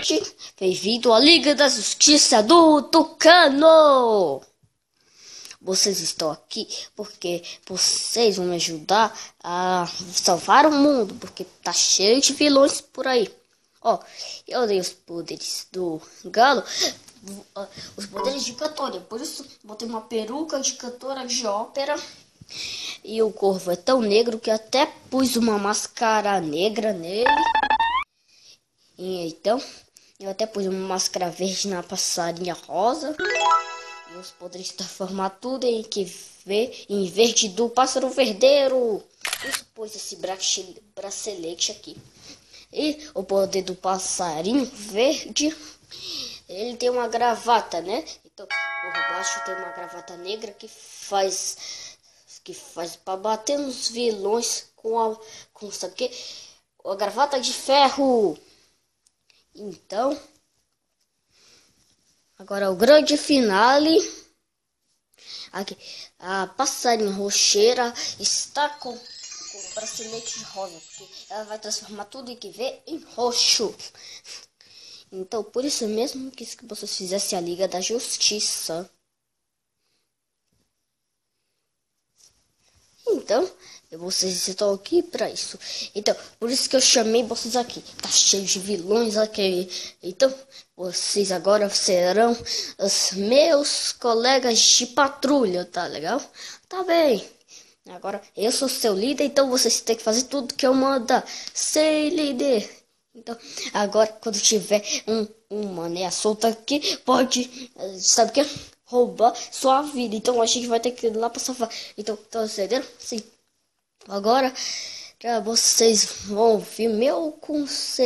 noite, bem-vindo à Liga da Justiça do Tucano. Vocês estão aqui porque vocês vão me ajudar a salvar o mundo, porque tá cheio de vilões por aí. Ó, eu dei os poderes do galo, os poderes de cantora, por isso botei uma peruca de cantora de ópera. E o corvo é tão negro que até pus uma máscara negra nele. E então, eu até pus uma máscara verde na passarinha rosa. E os poderes transformar tudo em verde do pássaro verdeiro. Isso pôs esse bracelete aqui. E o poder do passarinho verde, ele tem uma gravata, né? Então, por baixo tem uma gravata negra que faz para bater nos vilões com sabe o quê? A gravata de ferro. Então, agora o grande finale. Aqui, a passarinha rocheira está com o bracelete de rosa, porque ela vai transformar tudo que vê em roxo. Então, por isso mesmo que vocês fizessem a Liga da Justiça. Então, vocês estão aqui para isso. Então, por isso que eu chamei vocês aqui. Tá cheio de vilões aqui. Então, vocês agora serão os meus colegas de patrulha, tá legal? Tá bem. Agora, eu sou seu líder, então vocês têm que fazer tudo que eu mandar. Ser líder. Então, agora, quando tiver um mané solto aqui, pode, sabe o que? Roubar sua vida. Então, a gente vai ter que ir lá pra salvar. Então, tá entendendo? Sim. Agora, vocês vão ouvir meu conselho.